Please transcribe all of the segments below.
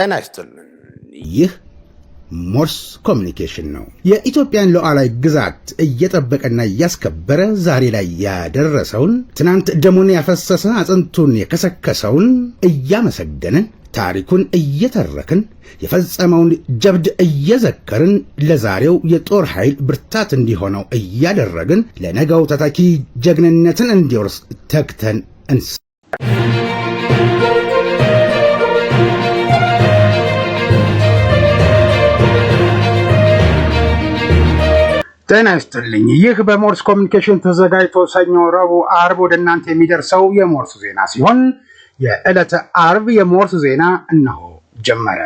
ጤና ይስጥልን። ይህ ሞርስ ኮሚኒኬሽን ነው። የኢትዮጵያን ሉዓላዊ ግዛት እየጠበቀና እያስከበረ ዛሬ ላይ ያደረሰውን ትናንት ደሙን ያፈሰሰ አጥንቱን የከሰከሰውን እያመሰገንን ታሪኩን እየተረክን የፈጸመውን ጀብድ እየዘከርን ለዛሬው የጦር ኃይል ብርታት እንዲሆነው እያደረግን ለነገው ተተኪ ጀግንነትን እንዲወርስ ተግተን ጤና ይስጥልኝ። ይህ በሞርስ ኮሚኒኬሽን ተዘጋጅቶ ሰኞ፣ ረቡዕ፣ አርብ ወደ እናንተ የሚደርሰው የሞርስ ዜና ሲሆን የዕለተ አርብ የሞርስ ዜና እነሆ ጀመረ።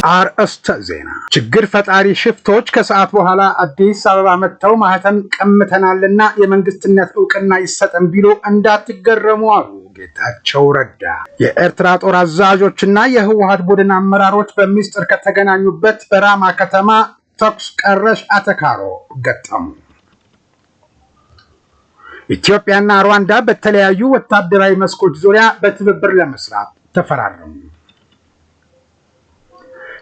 አርእስተ ዜና። ችግር ፈጣሪ ሽፍቶች ከሰዓት በኋላ አዲስ አበባ መጥተው ማህተም ቀምተናልና የመንግስትነት ዕውቅና ይሰጠን ቢሉ እንዳትገረሙ አሉ ጌታቸው ረዳ። የኤርትራ ጦር አዛዦችና የህወሓት ቡድን አመራሮች በሚስጥር ከተገናኙበት በራማ ከተማ ተኩስ ቀረሽ አተካሮ ገጠሙ። ኢትዮጵያና ሩዋንዳ በተለያዩ ወታደራዊ መስኮች ዙሪያ በትብብር ለመስራት ተፈራረሙ።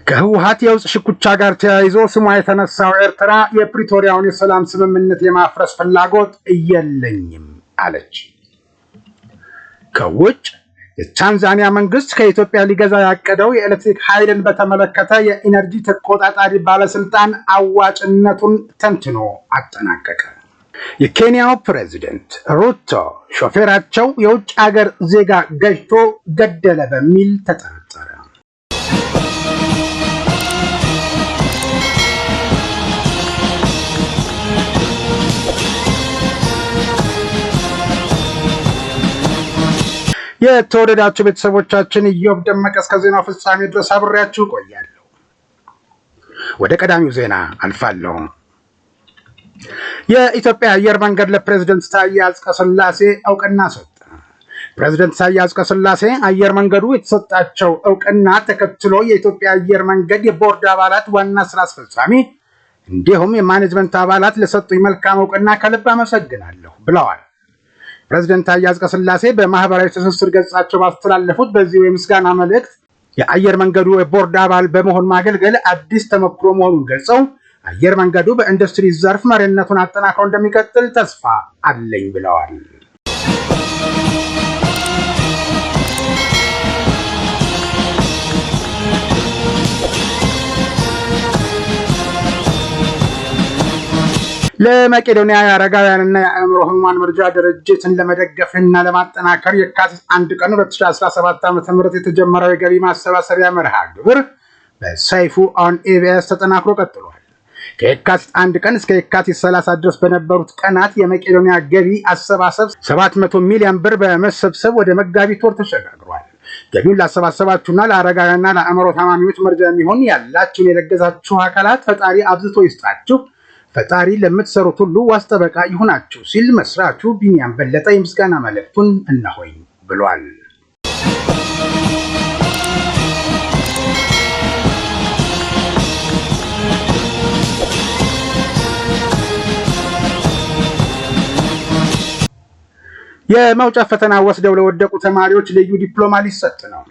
ከህወሓት የውጭ ሽኩቻ ጋር ተያይዞ ስሟ የተነሳው ኤርትራ የፕሪቶሪያውን የሰላም ስምምነት የማፍረስ ፍላጎት የለኝም አለች። ከውጭ የታንዛኒያ መንግስት ከኢትዮጵያ ሊገዛ ያቀደው የኤሌክትሪክ ኃይልን በተመለከተ የኢነርጂ ተቆጣጣሪ ባለስልጣን አዋጭነቱን ተንትኖ አጠናቀቀ። የኬንያው ፕሬዝዳንት ሩቶ ሾፌራቸው የውጭ ሀገር ዜጋ ገጭቶ ገደለ በሚል ተጠረጠረ። የተወደዳችሁ ቤተሰቦቻችን ኢዮብ ደመቀ እስከ ዜናው ፍጻሜ ድረስ አብሬያችሁ ቆያለሁ። ወደ ቀዳሚው ዜና አልፋለሁ። የኢትዮጵያ አየር መንገድ ለፕሬዝዳንት ታዬ አጽቀሥላሴ ዕውቅና ሰጠ። ፕሬዝዳንት ታዬ አጽቀሥላሴ አየር መንገዱ የተሰጣቸው ዕውቅና ተከትሎ የኢትዮጵያ አየር መንገድ የቦርድ አባላት፣ ዋና ስራ አስፈጻሚ እንዲሁም የማኔጅመንት አባላት ለሰጡኝ መልካም ዕውቅና ከልብ አመሰግናለሁ ብለዋል። ፕሬዝዳንት ታዬ አጽቀሥላሴ በማህበራዊ ትስስር ገጻቸው ባስተላለፉት በዚህ የምስጋና መልእክት የአየር መንገዱ የቦርድ አባል በመሆን ማገልገል አዲስ ተሞክሮ መሆኑን ገልጸው አየር መንገዱ በኢንዱስትሪ ዘርፍ መሪነቱን አጠናክሮ እንደሚቀጥል ተስፋ አለኝ ብለዋል። ለመቄዶንያ የአረጋውያንና የአእምሮ ህሙማን መርጃ ድርጅትን ለመደገፍና ለማጠናከር የካቲት 1 ቀን 2017 ዓ.ም የተጀመረው የገቢ ማሰባሰቢያ መርሃ ግብር በሰይፉ ኦን ኢቢኤስ ተጠናክሮ ቀጥሏል። ከየካቲት 1 ቀን እስከ የካቲት 30 ድረስ በነበሩት ቀናት የመቄዶንያ ገቢ አሰባሰብ 700 ሚሊዮን ብር በመሰብሰብ ወደ መጋቢት ወር ተሸጋግሯል። ገቢውን ላሰባሰባችሁና ለአረጋውያንና ለአእምሮ ታማሚዎች መርጃ የሚሆን ያላችሁን የለገሳችሁ አካላት ፈጣሪ አብዝቶ ይስጣችሁ፣ ፈጣሪ ለምትሰሩት ሁሉ ዋስ ጠበቃ ይሁናችሁ ሲል መስራቹ ቢኒያም በለጠ የምስጋና መልእክቱን እነሆኝ ብሏል። የመውጫ ፈተና ወስደው ለወደቁ ተማሪዎች ልዩ ዲፕሎማ ሊሰጥ ነው።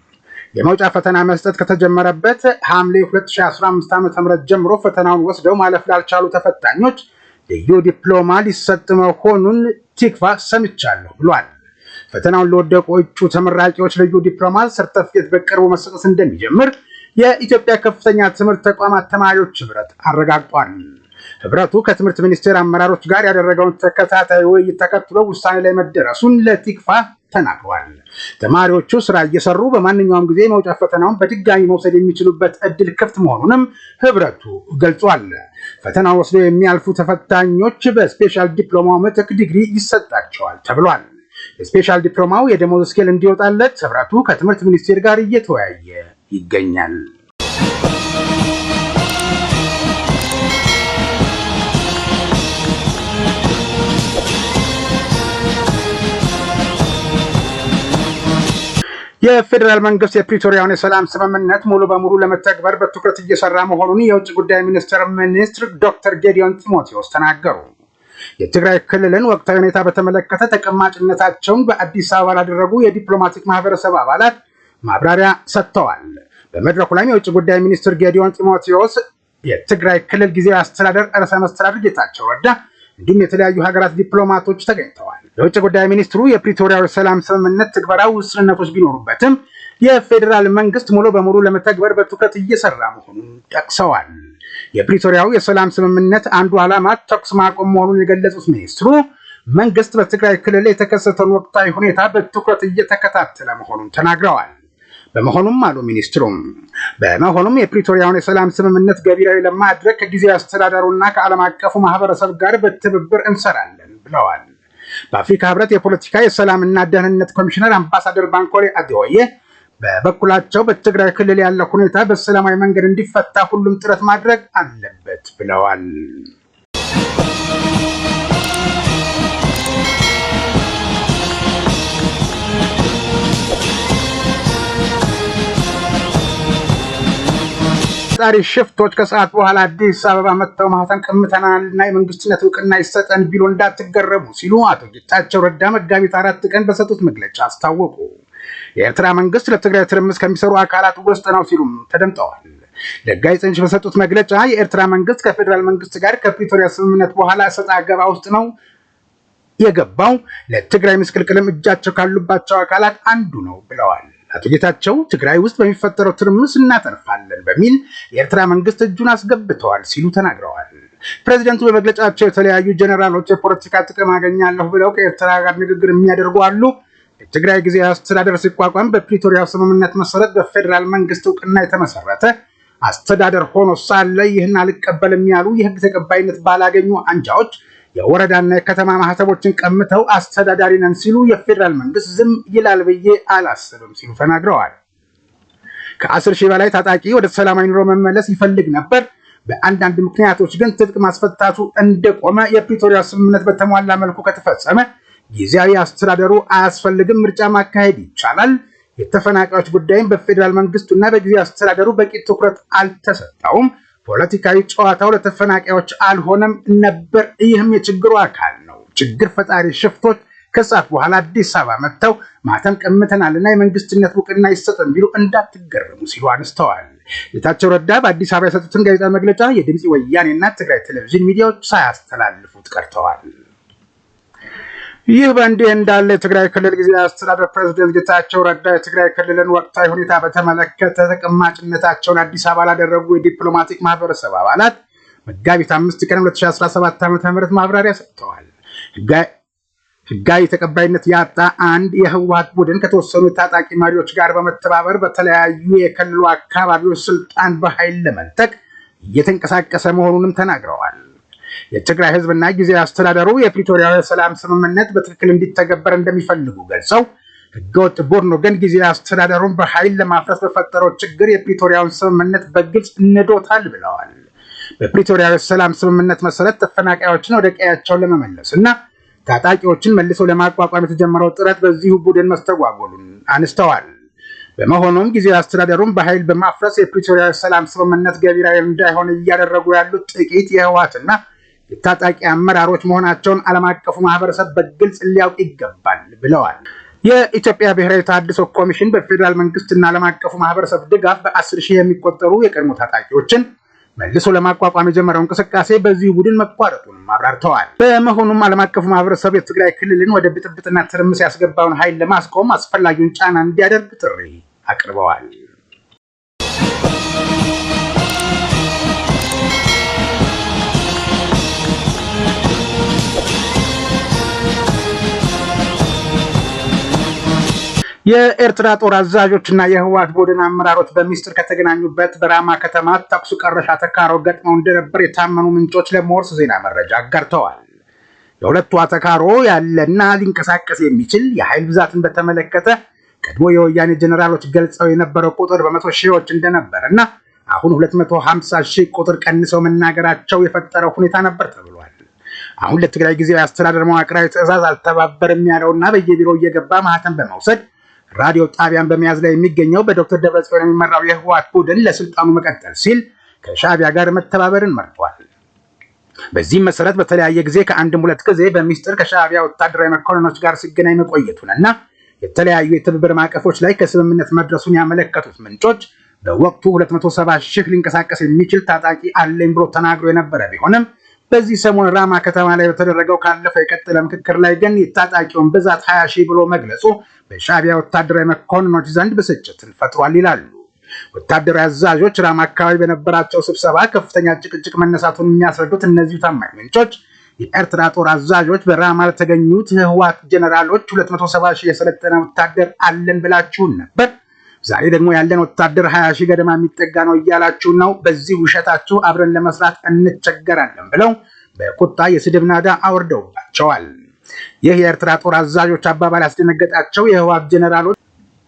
የመውጫ ፈተና መስጠት ከተጀመረበት ሐምሌ 2015 ዓ.ም ጀምሮ ፈተናውን ወስደው ማለፍ ላልቻሉ ተፈታኞች ልዩ ዲፕሎማ ሊሰጥ መሆኑን ቲክቫ ሰምቻለሁ ብሏል። ፈተናውን ለወደቁ እጩ ተመራቂዎች ልዩ ዲፕሎማ ሰርተፊኬት በቅርቡ መሰጠት እንደሚጀምር የኢትዮጵያ ከፍተኛ ትምህርት ተቋማት ተማሪዎች ህብረት አረጋግጧል። ህብረቱ ከትምህርት ሚኒስቴር አመራሮች ጋር ያደረገውን ተከታታይ ውይይት ተከትሎ ውሳኔ ላይ መደረሱን ለቲክቫ ተናግሯል። ተማሪዎቹ ስራ እየሰሩ በማንኛውም ጊዜ መውጫ ፈተናውን በድጋሚ መውሰድ የሚችሉበት እድል ክፍት መሆኑንም ህብረቱ ገልጿል። ፈተናው ወስደው የሚያልፉ ተፈታኞች በስፔሻል ዲፕሎማው ምትክ ዲግሪ ይሰጣቸዋል ተብሏል። የስፔሻል ዲፕሎማው የደሞዝ ስኬል እንዲወጣለት ህብረቱ ከትምህርት ሚኒስቴር ጋር እየተወያየ ይገኛል። የፌዴራል መንግስት የፕሪቶሪያውን የሰላም ስምምነት ሙሉ በሙሉ ለመተግበር በትኩረት እየሰራ መሆኑን የውጭ ጉዳይ ሚኒስትር ዶክተር ጌዲዮን ጢሞቴዎስ ተናገሩ። የትግራይ ክልልን ወቅታዊ ሁኔታ በተመለከተ ተቀማጭነታቸውን በአዲስ አበባ ላደረጉ የዲፕሎማቲክ ማህበረሰብ አባላት ማብራሪያ ሰጥተዋል። በመድረኩ ላይ የውጭ ጉዳይ ሚኒስትር ጌዲዮን ጢሞቴዎስ፣ የትግራይ ክልል ጊዜያዊ አስተዳደር ርዕሰ መስተዳድር ጌታቸው ረዳ እንዲሁም የተለያዩ ሀገራት ዲፕሎማቶች ተገኝተዋል። የውጭ ጉዳይ ሚኒስትሩ የፕሪቶሪያው ሰላም ስምምነት ትግበራው ውስንነቶች ቢኖሩበትም የፌዴራል መንግስት ሙሉ በሙሉ ለመተግበር በትኩረት እየሰራ መሆኑን ጠቅሰዋል። የፕሪቶሪያው የሰላም ስምምነት አንዱ ዓላማ ተኩስ ማቆም መሆኑን የገለጹት ሚኒስትሩ መንግስት በትግራይ ክልል የተከሰተውን ወቅታዊ ሁኔታ በትኩረት እየተከታተለ መሆኑን ተናግረዋል። በመሆኑም አሉ ሚኒስትሩም የፕሪቶሪያውን የሰላም ስምምነት ገቢራዊ ለማድረግ ከጊዜያዊ አስተዳደሩና ከዓለም አቀፉ ማህበረሰብ ጋር በትብብር እንሰራለን ብለዋል። በአፍሪካ ህብረት የፖለቲካ የሰላምና ደህንነት ኮሚሽነር አምባሳደር ባንኮሌ አዴዎዬ በበኩላቸው በትግራይ ክልል ያለው ሁኔታ በሰላማዊ መንገድ እንዲፈታ ሁሉም ጥረት ማድረግ አለበት ብለዋል። ዛሬ ሽፍቶች ከሰዓት በኋላ አዲስ አበባ መጥተው ማህተም ቀምተናልና የመንግስትነት እውቅና ይሰጠን ቢሉ እንዳትገረሙ ሲሉ አቶ ጌታቸው ረዳ መጋቢት 4 ቀን በሰጡት መግለጫ አስታወቁ። የኤርትራ መንግስት ለትግራይ ትርምስ ከሚሰሩ አካላት ውስጥ ነው ሲሉም ተደምጠዋል። ለጋይ ጽንሽ በሰጡት መግለጫ የኤርትራ መንግስት ከፌዴራል መንግስት ጋር ከፕሪቶሪያ ስምምነት በኋላ ሰጣ ገባ ውስጥ ነው የገባው፣ ለትግራይ ምስቅልቅልም እጃቸው ካሉባቸው አካላት አንዱ ነው ብለዋል። አቶ ጌታቸው ትግራይ ውስጥ በሚፈጠረው ትርምስ እናተርፋለን በሚል የኤርትራ መንግስት እጁን አስገብተዋል ሲሉ ተናግረዋል። ፕሬዚደንቱ በመግለጫቸው የተለያዩ ጀነራሎች የፖለቲካ ጥቅም አገኛለሁ ብለው ከኤርትራ ጋር ንግግር የሚያደርጉ አሉ። የትግራይ ጊዜያዊ አስተዳደር ሲቋቋም በፕሪቶሪያው ስምምነት መሰረት በፌዴራል መንግስት እውቅና የተመሰረተ አስተዳደር ሆኖ ሳለ ይህን አልቀበልም ያሉ የህግ ተቀባይነት ባላገኙ አንጃዎች የወረዳና የከተማ ማህተቦችን ቀምተው አስተዳዳሪ ነን ሲሉ የፌዴራል መንግስት ዝም ይላል ብዬ አላስብም ሲሉ ተናግረዋል። ከ10 ሺህ በላይ ታጣቂ ወደ ሰላማዊ ኑሮ መመለስ ይፈልግ ነበር። በአንዳንድ ምክንያቶች ግን ትጥቅ ማስፈታቱ እንደቆመ፣ የፕሪቶሪያ ስምምነት በተሟላ መልኩ ከተፈጸመ ጊዜያዊ አስተዳደሩ አያስፈልግም፣ ምርጫ ማካሄድ ይቻላል። የተፈናቃዮች ጉዳይም በፌዴራል መንግስቱና በጊዜያዊ አስተዳደሩ በቂ ትኩረት አልተሰጠውም። ፖለቲካዊ ጨዋታው ለተፈናቃዮች አልሆነም ነበር። ይህም የችግሩ አካል ነው። ችግር ፈጣሪ ሽፍቶች ከሰዓት በኋላ አዲስ አበባ መጥተው ማህተም ቀምተናልና የመንግስትነት እውቅና ይሰጠን ቢሉ እንዳትገረሙ ሲሉ አነስተዋል። ጌታቸው ረዳ በአዲስ አበባ የሰጡትን ጋዜጣዊ መግለጫ የድምፂ ወያኔና ትግራይ ቴሌቪዥን ሚዲያዎች ሳያስተላልፉት ቀርተዋል። ይህ በእንዲህ እንዳለ የትግራይ ክልል ጊዜያዊ አስተዳደር ፕሬዝዳንት ጌታቸው ረዳ የትግራይ ክልልን ወቅታዊ ሁኔታ በተመለከተ ተቀማጭነታቸውን አዲስ አበባ ላደረጉ የዲፕሎማቲክ ማህበረሰብ አባላት መጋቢት 5 ቀን 2017 ዓ.ም ማብራሪያ ሰጥተዋል። ህጋዊ ተቀባይነት ያጣ አንድ የህወሓት ቡድን ከተወሰኑ ታጣቂ መሪዎች ጋር በመተባበር በተለያዩ የክልሉ አካባቢዎች ስልጣን በኃይል ለመንጠቅ እየተንቀሳቀሰ መሆኑንም ተናግረዋል። የትግራይ ህዝብና ጊዜያዊ አስተዳደሩ የፕሪቶሪያው የሰላም ስምምነት በትክክል እንዲተገበር እንደሚፈልጉ ገልጸው ህገወጥ ቡድኑ ግን ጊዜያዊ አስተዳደሩን በኃይል ለማፍረስ በፈጠረው ችግር የፕሪቶሪያውን ስምምነት በግልጽ ንዶታል ብለዋል። በፕሪቶሪያው የሰላም ስምምነት መሰረት ተፈናቃዮችን ወደ ቀያቸው ለመመለስ እና ታጣቂዎችን መልሶ ለማቋቋም የተጀመረው ጥረት በዚሁ ቡድን መስተጓጎሉን አንስተዋል። በመሆኑም ጊዜያዊ አስተዳደሩን በኃይል በማፍረስ የፕሪቶሪያው የሰላም ስምምነት ገቢራዊ እንዳይሆን እያደረጉ ያሉት ጥቂት የህወሓትና የታጣቂ አመራሮች መሆናቸውን ዓለም አቀፉ ማህበረሰብ በግልጽ ሊያውቅ ይገባል ብለዋል። የኢትዮጵያ ብሔራዊ ተሃድሶ ኮሚሽን በፌዴራል መንግስትና ዓለም አቀፉ ማህበረሰብ ድጋፍ በ10 ሺህ የሚቆጠሩ የቀድሞ ታጣቂዎችን መልሶ ለማቋቋም የጀመረው እንቅስቃሴ በዚህ ቡድን መቋረጡን አብራርተዋል። በመሆኑም ዓለም አቀፉ ማህበረሰብ የትግራይ ክልልን ወደ ብጥብጥና ትርምስ ያስገባውን ኃይል ለማስቆም አስፈላጊውን ጫና እንዲያደርግ ጥሪ አቅርበዋል። የኤርትራ ጦር አዛዦችና የህወሓት ቡድን አመራሮች በሚስጥር ከተገናኙበት በራማ ከተማ ተኩስ ቀረሽ አተካሮ ገጥመው እንደነበር የታመኑ ምንጮች ለሞርስ ዜና መረጃ አጋርተዋል። የሁለቱ አተካሮ ያለና ሊንቀሳቀስ የሚችል የኃይል ብዛትን በተመለከተ ቀድሞ የወያኔ ጀነራሎች ገልጸው የነበረው ቁጥር በመቶ ሺዎች እንደነበርና አሁን 250 ሺህ ቁጥር ቀንሰው መናገራቸው የፈጠረው ሁኔታ ነበር ተብሏል። አሁን ለትግራይ ጊዜያዊ አስተዳደር መዋቅራዊ ትዕዛዝ አልተባበርም ያለውና በየቢሮው እየገባ ማህተም በመውሰድ ራዲዮ ጣቢያን በመያዝ ላይ የሚገኘው በዶክተር ደብረጽዮን የሚመራው የህወሓት ቡድን ለስልጣኑ መቀጠል ሲል ከሻዕቢያ ጋር መተባበርን መርጧል። በዚህም መሰረት በተለያየ ጊዜ ከአንድም ሁለት ጊዜ በሚስጥር ከሻዕቢያ ወታደራዊ መኮንኖች ጋር ሲገናኝ መቆየቱንና የተለያዩ የትብብር ማዕቀፎች ላይ ከስምምነት መድረሱን ያመለከቱት ምንጮች በወቅቱ 270 ሺህ ሊንቀሳቀስ የሚችል ታጣቂ አለኝ ብሎ ተናግሮ የነበረ ቢሆንም በዚህ ሰሞን ራማ ከተማ ላይ በተደረገው ካለፈው የቀጠለ ምክክር ላይ ግን የታጣቂውን ብዛት 20 ሺህ ብሎ መግለጹ በሻዕቢያ ወታደራዊ መኮንኖች ዘንድ ብስጭትን ፈጥሯል ይላሉ። ወታደራዊ አዛዦች ራማ አካባቢ በነበራቸው ስብሰባ ከፍተኛ ጭቅጭቅ መነሳቱን የሚያስረዱት እነዚሁ ታማኝ ምንጮች የኤርትራ ጦር አዛዦች በራማ ለተገኙት የህወሓት ጀነራሎች 270 ሺህ የሰለጠነ ወታደር አለን ብላችሁን ነበር፣ ዛሬ ደግሞ ያለን ወታደር 20 ሺህ ገደማ የሚጠጋ ነው እያላችሁ ነው፣ በዚህ ውሸታችሁ አብረን ለመስራት እንቸገራለን ብለው በቁጣ የስድብ ናዳ አወርደውባቸዋል። ይህ የኤርትራ ጦር አዛዦች አባባል ያስደነገጣቸው የህወሓት ጀነራሎች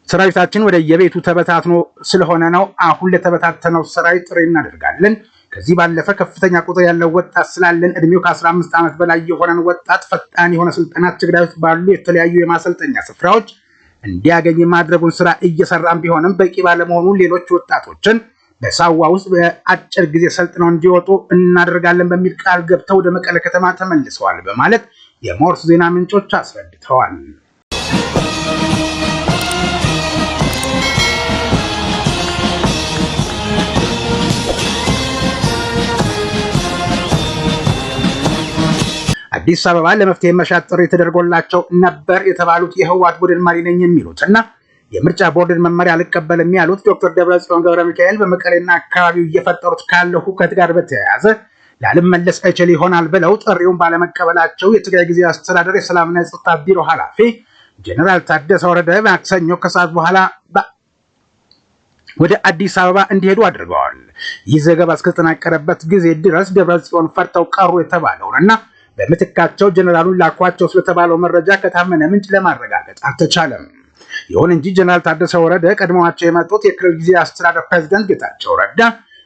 ሰራዊታችን ወደ የቤቱ ተበታትኖ ስለሆነ ነው፣ አሁን ለተበታተነው ሰራዊት ጥሪ እናደርጋለን፣ ከዚህ ባለፈ ከፍተኛ ቁጥር ያለው ወጣት ስላለን እድሜው ከ15 ዓመት በላይ የሆነን ወጣት ፈጣን የሆነ ስልጠና ትግራይ ውስጥ ባሉ የተለያዩ የማሰልጠኛ ስፍራዎች እንዲያገኝ ማድረጉን ስራ እየሰራን ቢሆንም በቂ ባለመሆኑ ሌሎች ወጣቶችን በሳዋ ውስጥ በአጭር ጊዜ ሰልጥነው እንዲወጡ እናደርጋለን በሚል ቃል ገብተው ወደ መቀለ ከተማ ተመልሰዋል በማለት የሞርስ ዜና ምንጮች አስረድተዋል። አዲስ አበባ ለመፍትሄ መሻት ጥሪ ተደርጎላቸው ነበር የተባሉት የህወሓት ቡድን መሪ ነኝ የሚሉትና የምርጫ ቦርድን መመሪያ አልቀበልም ያሉት ዶክተር ደብረጽዮን ገብረ ሚካኤል በመቀሌና አካባቢው እየፈጠሩት ካለው ሁከት ጋር በተያያዘ ላልመለስ አይችል ይሆናል ብለው ጥሪውን ባለመቀበላቸው የትግራይ ጊዜያዊ አስተዳደር የሰላምና የጸጥታ ቢሮ ኃላፊ ጀነራል ታደሰ ወረደ ማክሰኞ ከሰዓት በኋላ ወደ አዲስ አበባ እንዲሄዱ አድርገዋል። ይህ ዘገባ እስከተጠናቀረበት ጊዜ ድረስ ደብረጽዮን ፈርተው ቀሩ የተባለውንና በምትካቸው ጀነራሉን ላኳቸው ስለተባለው መረጃ ከታመነ ምንጭ ለማረጋገጥ አልተቻለም። ይሁን እንጂ ጀነራል ታደሰ ወረደ ቀድሞዋቸው የመጡት የክልል ጊዜያዊ አስተዳደር ፕሬዝዳንት ጌታቸው ረዳ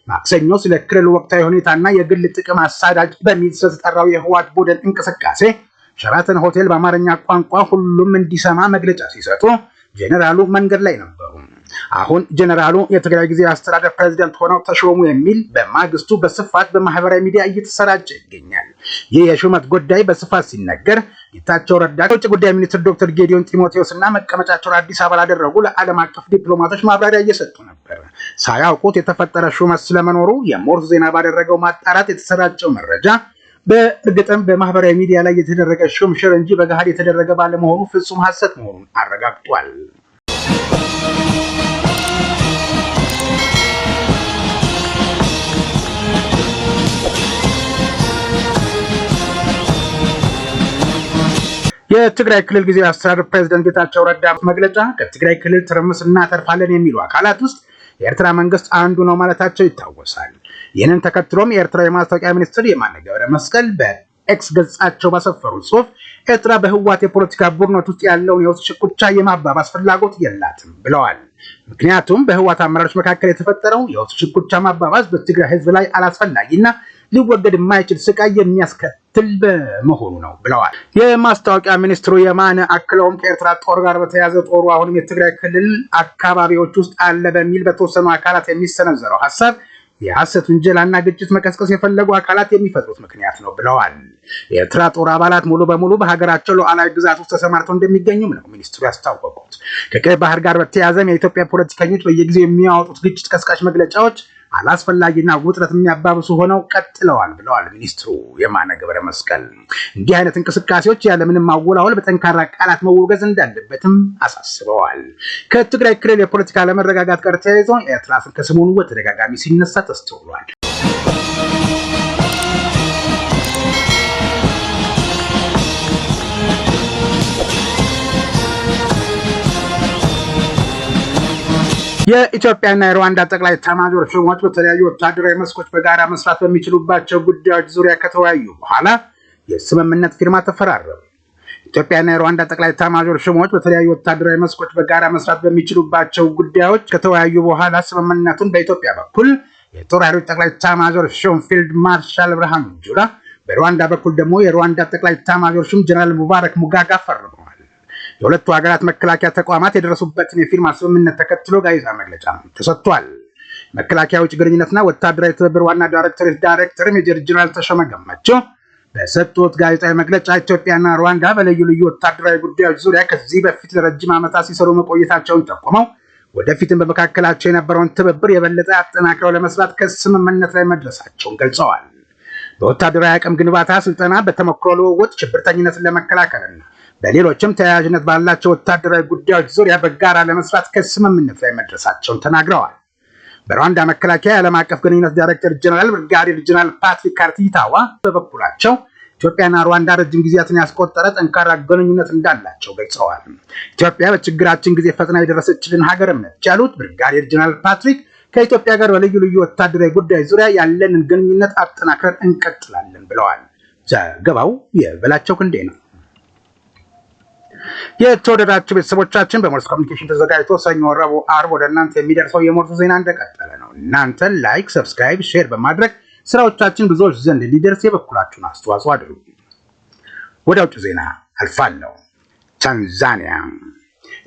ማክሰኞ ስለ ክልል ወቅታዊ ሁኔታና የግል ጥቅም አሳዳጅ በሚል ስለተጠራው የህወሓት ቡድን እንቅስቃሴ ሸራተን ሆቴል በአማርኛ ቋንቋ ሁሉም እንዲሰማ መግለጫ ሲሰጡ ጀነራሉ መንገድ ላይ ነበሩ። አሁን ጀነራሉ የትግራይ ጊዜያዊ አስተዳደር ፕሬዝዳንት ሆነው ተሾሙ የሚል በማግስቱ በስፋት በማህበራዊ ሚዲያ እየተሰራጨ ይገኛል። ይህ የሹመት ጉዳይ በስፋት ሲነገር ጌታቸው ረዳ የውጭ ጉዳይ ሚኒስትር ዶክተር ጌዲዮን ጢሞቴዎስ እና መቀመጫቸውን አዲስ አበባ ላደረጉ ለዓለም አቀፍ ዲፕሎማቶች ማብራሪያ እየሰጡ ነበር። ሳያውቁት የተፈጠረ ሹመት ስለመኖሩ የሞርስ ዜና ባደረገው ማጣራት የተሰራጨው መረጃ በእርግጥም በማህበራዊ ሚዲያ ላይ የተደረገ ሹምሽር እንጂ በገሃድ የተደረገ ባለመሆኑ ፍጹም ሐሰት መሆኑን አረጋግጧል። የትግራይ ክልል ጊዜያዊ አስተዳደር ፕሬዝዳንት ጌታቸው ረዳ መግለጫ ከትግራይ ክልል ትርምስ እናተርፋለን የሚሉ አካላት ውስጥ የኤርትራ መንግስት አንዱ ነው ማለታቸው ይታወሳል። ይህንን ተከትሎም የኤርትራ የማስታወቂያ ሚኒስትር የማነ ገብረ መስቀል በኤክስ ገጻቸው ባሰፈሩት ጽሑፍ ኤርትራ በህወሓት የፖለቲካ ቡድኖች ውስጥ ያለውን የውስጥ ሽኩቻ የማባባስ ፍላጎት የላትም ብለዋል። ምክንያቱም በህወሓት አመራሮች መካከል የተፈጠረው የውስጥ ሽኩቻ ማባባስ በትግራይ ህዝብ ላይ አላስፈላጊና ሊወገድ የማይችል ስቃይ የሚያስከትል በመሆኑ ነው ብለዋል። የማስታወቂያ ሚኒስትሩ የማነ አክለውም ከኤርትራ ጦር ጋር በተያያዘ ጦሩ አሁንም የትግራይ ክልል አካባቢዎች ውስጥ አለ በሚል በተወሰኑ አካላት የሚሰነዘረው ሀሳብ የሐሰት ውንጀላና ግጭት መቀስቀስ የፈለጉ አካላት የሚፈጥሩት ምክንያት ነው ብለዋል። የኤርትራ ጦር አባላት ሙሉ በሙሉ በሀገራቸው ሉዓላዊ ግዛት ውስጥ ተሰማርተው እንደሚገኙም ነው ሚኒስትሩ ያስታወቁት። ከቀይ ባህር ጋር በተያያዘም የኢትዮጵያ ፖለቲከኞች በየጊዜው የሚያወጡት ግጭት ቀስቃሽ መግለጫዎች አላስፈላጊና ውጥረት የሚያባብሱ ሆነው ቀጥለዋል ብለዋል ሚኒስትሩ የማነ ገብረ መስቀል። እንዲህ አይነት እንቅስቃሴዎች ያለምንም ማወላወል በጠንካራ ቃላት መወገዝ እንዳለበትም አሳስበዋል። ከትግራይ ክልል የፖለቲካ አለመረጋጋት ጋር ተያይዞ ኤርትራ ከሰሞኑ በተደጋጋሚ ሲነሳ ተስተውሏል። የኢትዮጵያና የሩዋንዳ ጠቅላይ ኤታማዦር ሹሞች በተለያዩ ወታደራዊ መስኮች በጋራ መስራት በሚችሉባቸው ጉዳዮች ዙሪያ ከተወያዩ በኋላ የስምምነት ፊርማ ተፈራረሙ። ኢትዮጵያና የሩዋንዳ ጠቅላይ ኤታማዦር ሹሞች በተለያዩ ወታደራዊ መስኮች በጋራ መስራት በሚችሉባቸው ጉዳዮች ከተወያዩ በኋላ ስምምነቱን በኢትዮጵያ በኩል የጦር ኃይሎች ጠቅላይ ኤታማዦር ሹም ፊልድ ማርሻል ብርሃኑ ጁላ፣ በሩዋንዳ በኩል ደግሞ የሩዋንዳ ጠቅላይ ኤታማዦር ሹም ጀነራል ሙባረክ ሙጋጋ ፈርመዋል። የሁለቱ ሀገራት መከላከያ ተቋማት የደረሱበትን የፊርማ ስምምነት ተከትሎ ጋዜጣዊ መግለጫ ተሰጥቷል። መከላከያ ውጭ ግንኙነትና ወታደራዊ ትብብር ዋና ዳይሬክተር ሜጀር ጀነራል ተሾመ ገመቹ በሰጡት ጋዜጣዊ መግለጫ ኢትዮጵያና ሩዋንዳ በልዩ ልዩ ወታደራዊ ጉዳዮች ዙሪያ ከዚህ በፊት ለረጅም ዓመታት ሲሰሩ መቆየታቸውን ጠቁመው ወደፊትም በመካከላቸው የነበረውን ትብብር የበለጠ አጠናክረው ለመስራት ከስምምነት ላይ መድረሳቸውን ገልጸዋል። በወታደራዊ አቅም ግንባታ፣ ስልጠና፣ በተሞክሮ ልውውጥ፣ ሽብርተኝነትን ለመከላከልና በሌሎችም ተያያዥነት ባላቸው ወታደራዊ ጉዳዮች ዙሪያ በጋራ ለመስራት ከስምምነት ላይ መድረሳቸውን ተናግረዋል። በሩዋንዳ መከላከያ የዓለም አቀፍ ግንኙነት ዳይሬክተር ጀነራል ብርጋዴር ጀነራል ፓትሪክ ካርቲታዋ በበኩላቸው ኢትዮጵያና ሩዋንዳ ረጅም ጊዜያትን ያስቆጠረ ጠንካራ ግንኙነት እንዳላቸው ገልጸዋል። ኢትዮጵያ በችግራችን ጊዜ ፈጥና የደረሰችልን ሀገር ነች ያሉት ብርጋዴር ጀነራል ፓትሪክ ከኢትዮጵያ ጋር በልዩ ልዩ ወታደራዊ ጉዳይ ዙሪያ ያለንን ግንኙነት አጠናክረን እንቀጥላለን ብለዋል። ዘገባው የበላቸው ክንዴ ነው። የተወደዳችሁ ቤተሰቦቻችን በሞርስ ኮሚኒኬሽን ተዘጋጅቶ ሰኞ፣ ረቡዕ፣ ዓርብ ወደ እናንተ የሚደርሰው የሞርስ ዜና እንደቀጠለ ነው። እናንተ ላይክ፣ ሰብስክራይብ፣ ሼር በማድረግ ስራዎቻችን ብዙዎች ዘንድ ሊደርስ የበኩላችሁን አስተዋጽኦ አድርጉ። ወደ ውጭ ዜና አልፋለሁ። ታንዛኒያ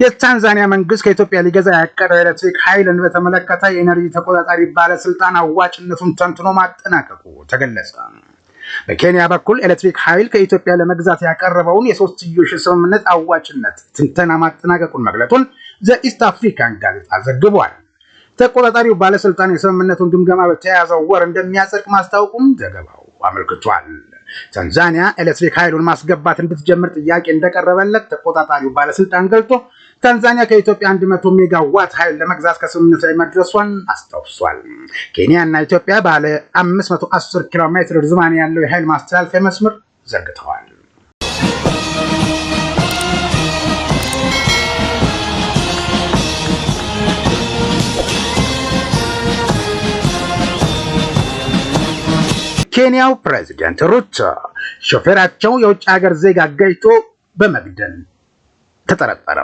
የታንዛኒያ መንግስት ከኢትዮጵያ ሊገዛ ያቀደው ኤሌክትሪክ ኃይልን በተመለከተ የኤነርጂ ተቆጣጣሪ ባለስልጣን አዋጭነቱን ተንትኖ ማጠናቀቁ ተገለጸ። በኬንያ በኩል ኤሌክትሪክ ኃይል ከኢትዮጵያ ለመግዛት ያቀረበውን የሶስትዮሽ ስምምነት አዋጭነት ትንተና ማጠናቀቁን መግለጡን ዘኢስት አፍሪካን ጋዜጣ ዘግቧል። ተቆጣጣሪው ባለስልጣን የስምምነቱን ግምገማ በተያያዘው ወር እንደሚያጸድቅ ማስታወቁን ዘገባው አመልክቷል። ታንዛኒያ ኤሌክትሪክ ኃይሉን ማስገባት እንድትጀምር ጥያቄ እንደቀረበለት ተቆጣጣሪው ባለስልጣን ገልጦ ታንዛኒያ ከኢትዮጵያ 100 ሜጋዋት ኃይል ለመግዛት ከስምምነት ላይ መድረሷን አስታውሷል። ኬንያ እና ኢትዮጵያ ባለ 510 ኪሎ ሜትር ርዝማኔ ያለው የኃይል ማስተላለፊያ መስመር ዘርግተዋል። ኬንያው ፕሬዝዳንት ሩቶ ሾፌራቸው የውጭ ሀገር ዜጋ ገጭቶ በመግደል ተጠረጠረ።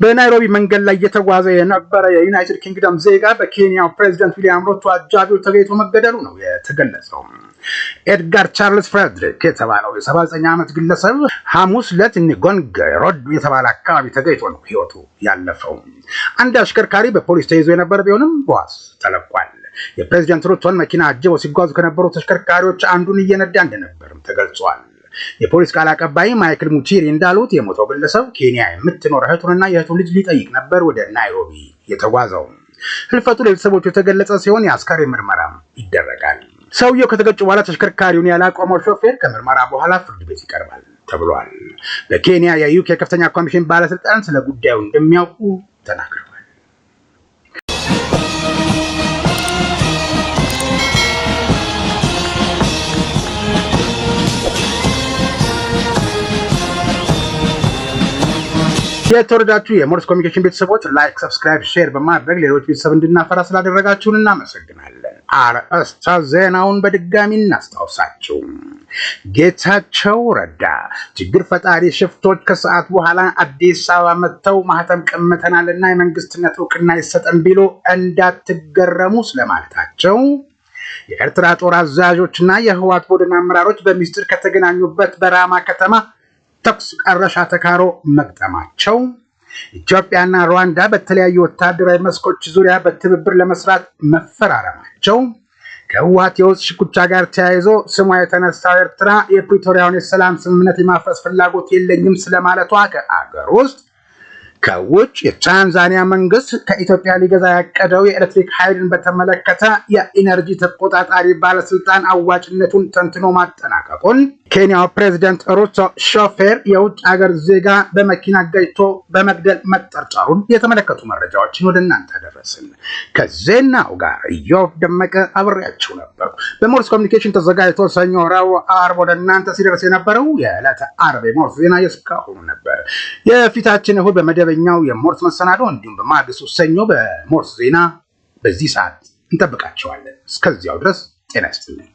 በናይሮቢ መንገድ ላይ እየተጓዘ የነበረ የዩናይትድ ኪንግደም ዜጋ በኬንያው ፕሬዝዳንት ዊሊያም ሩቶ አጃቢው ተገኝቶ መገደሉ ነው የተገለጸው። ኤድጋር ቻርልስ ፍሬድሪክ የተባለው የ79 ዓመት ግለሰብ ሐሙስ ዕለት ኒጎንጌ ሮድ የተባለ አካባቢ ተገኝቶ ነው ህይወቱ ያለፈው። አንድ አሽከርካሪ በፖሊስ ተይዞ የነበረ ቢሆንም በዋስ ተለቋል። የፕሬዝዳንት ሩቶን መኪና አጅበው ሲጓዙ ከነበሩ ተሽከርካሪዎች አንዱን እየነዳ እንደነበርም ተገልጿል። የፖሊስ ቃል አቀባይ ማይክል ሙቺሪ እንዳሉት የሞተው ግለሰብ ኬንያ የምትኖር እህቱንና የእህቱን ልጅ ሊጠይቅ ነበር ወደ ናይሮቢ የተጓዘው። ህልፈቱ ለቤተሰቦቹ የተገለጸ ሲሆን የአስከሬን ምርመራ ይደረጋል። ሰውየው ከተገጨ በኋላ ተሽከርካሪውን ያላቆመው ሾፌር ከምርመራ በኋላ ፍርድ ቤት ይቀርባል ተብሏል። በኬንያ የዩኬ ከፍተኛ ኮሚሽን ባለስልጣን ስለ ጉዳዩ እንደሚያውቁ ተናግረዋል። የተወደዳችሁ የሞርስ ኮሚኒኬሽን ቤተሰቦች ላይክ፣ ሰብስክራይብ፣ ሼር በማድረግ ሌሎች ቤተሰብ እንድናፈራ ስላደረጋችሁን እናመሰግናለን። አርዕስተ ዜናውን በድጋሚ እናስታውሳችሁ። ጌታቸው ረዳ ችግር ፈጣሪ ሽፍቶች ከሰዓት በኋላ አዲስ አበባ መጥተው ማህተም ቀምተናልና የመንግስትነት እውቅና ይሰጠን ቢሉ እንዳትገረሙ ስለማለታቸው፣ የኤርትራ ጦር አዛዦችና የህወሓት ቡድን አመራሮች በሚስጥር ከተገናኙበት በራማ ከተማ ተኩስ ቀረሻ ተካሮ መግጠማቸው፣ ኢትዮጵያና ሩዋንዳ በተለያዩ ወታደራዊ መስኮች ዙሪያ በትብብር ለመስራት መፈራረማቸው፣ ከህወሓት የውስጥ ሽኩቻ ጋር ተያይዞ ስሟ የተነሳው ኤርትራ የፕሪቶሪያውን የሰላም ስምምነት የማፍረስ ፍላጎት የለኝም ስለማለቷ ከአገር ውስጥ፣ ከውጭ የታንዛኒያ መንግስት ከኢትዮጵያ ሊገዛ ያቀደው የኤሌክትሪክ ኃይልን በተመለከተ የኢነርጂ ተቆጣጣሪ ባለስልጣን አዋጭነቱን ተንትኖ ማጠናቀቁን፣ ኬንያው ፕሬዝዳንት ሩቶ ሾፌር የውጭ ሀገር ዜጋ በመኪና ገጭቶ በመግደል መጠርጠሩን የተመለከቱ መረጃዎችን ወደ እናንተ ደረስን። ከዜናው ጋር ኢዮብ ደመቀ አብሬያችሁ ነበርኩ። በሞርስ ኮሚኒኬሽን ተዘጋጅቶ ሰኞ፣ ረቡዕ፣ ዓርብ ወደ እናንተ ሲደርስ የነበረው የዕለተ ዓርብ የሞርስ ዜና የእስካሁኑ ነበር። የፊታችን እሁድ በመደበኛው የሞርስ መሰናዶ እንዲሁም በማግስቱ ሰኞ በሞርስ ዜና በዚህ ሰዓት እንጠብቃቸዋለን። እስከዚያው ድረስ ጤና ይስጥልኝ።